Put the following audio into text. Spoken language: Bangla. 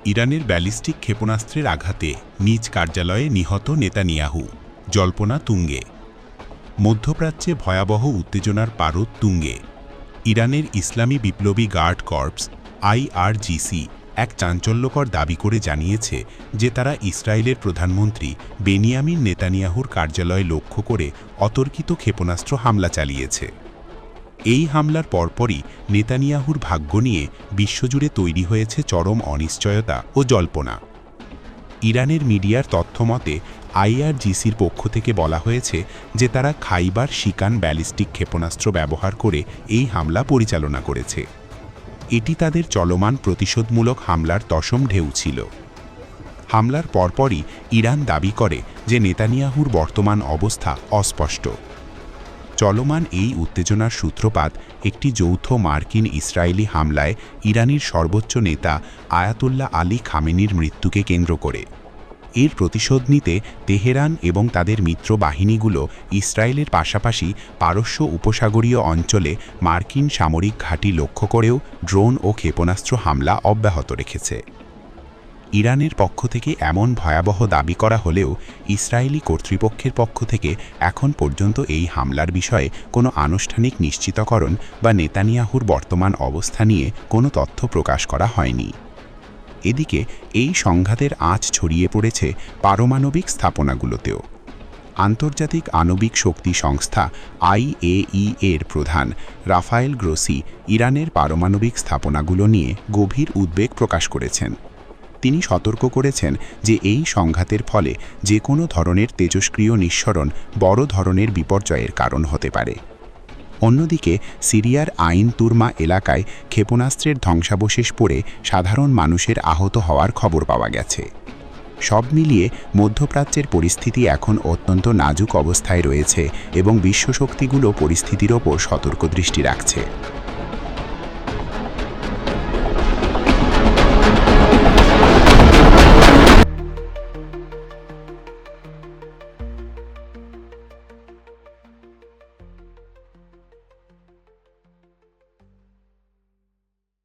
ইরানের ব্যালিস্টিক ক্ষেপণাস্ত্রের আঘাতে নিজ কার্যালয়ে নিহত নেতানিয়াহু, জল্পনা তুঙ্গে। মধ্যপ্রাচ্যে ভয়াবহ উত্তেজনার পারদ তুঙ্গে। ইরানের ইসলামী বিপ্লবী গার্ড কর্পস IRGC এক চাঞ্চল্যকর দাবি করে জানিয়েছে যে তারা ইসরায়েলের প্রধানমন্ত্রী বেনিয়ামিন নেতানিয়াহুর কার্যালয় লক্ষ্য করে অতর্কিত ক্ষেপণাস্ত্র হামলা চালিয়েছে। এই হামলার পরপরই নেতানিয়াহুর ভাগ্য নিয়ে বিশ্বজুড়ে তৈরি হয়েছে চরম অনিশ্চয়তা ও জল্পনা। ইরানের মিডিয়ার তথ্যমতে IRGCর পক্ষ থেকে বলা হয়েছে যে তারা খাইবার শিকান ব্যালিস্টিক ক্ষেপণাস্ত্র ব্যবহার করে এই হামলা পরিচালনা করেছে। এটি তাদের চলমান প্রতিশোধমূলক হামলার দশম ঢেউ ছিল। হামলার পরপরই ইরান দাবি করে যে নেতানিয়াহুর বর্তমান অবস্থা অস্পষ্ট। চলমান এই উত্তেজনার সূত্রপাত একটি যৌথ মার্কিন ইসরায়েলি হামলায় ইরানের সর্বোচ্চ নেতা আয়াতুল্লাহ আলী খামেনির মৃত্যুকে কেন্দ্র করে। এর প্রতিশোধ নিতে তেহরান এবং তাদের মিত্র বাহিনীগুলো ইসরায়েলের পাশাপাশি পারস্য উপসাগরীয় অঞ্চলে মার্কিন সামরিক ঘাঁটি লক্ষ্য করেও ড্রোন ও ক্ষেপণাস্ত্র হামলা অব্যাহত রেখেছে। ইরানের পক্ষ থেকে এমন ভয়াবহ দাবি করা হলেও ইসরায়েলি কর্তৃপক্ষের পক্ষ থেকে এখন পর্যন্ত এই হামলার বিষয়ে কোনো আনুষ্ঠানিক নিশ্চিতকরণ বা নেতানিয়াহুর বর্তমান অবস্থা নিয়ে কোনো তথ্য প্রকাশ করা হয়নি। এদিকে এই সংঘাতের আঁচ ছড়িয়ে পড়েছে পারমাণবিক স্থাপনাগুলোতেও। আন্তর্জাতিক আণবিক শক্তি সংস্থা IAEA এর প্রধান রাফায়েল গ্রোসি ইরানের পারমাণবিক স্থাপনাগুলো নিয়ে গভীর উদ্বেগ প্রকাশ করেছেন। তিনি সতর্ক করেছেন যে এই সংঘাতের ফলে যে কোনো ধরনের তেজস্ক্রিয় নিঃসরণ বড় ধরনের বিপর্যয়ের কারণ হতে পারে। অন্যদিকে সিরিয়ার আইন তুরমা এলাকায় ক্ষেপণাস্ত্রের ধ্বংসাবশেষ পড়ে সাধারণ মানুষের আহত হওয়ার খবর পাওয়া গেছে। সব মিলিয়ে মধ্যপ্রাচ্যের পরিস্থিতি এখন অত্যন্ত নাজুক অবস্থায় রয়েছে এবং বিশ্বশক্তিগুলো পরিস্থিতির ওপর সতর্ক দৃষ্টি রাখছে।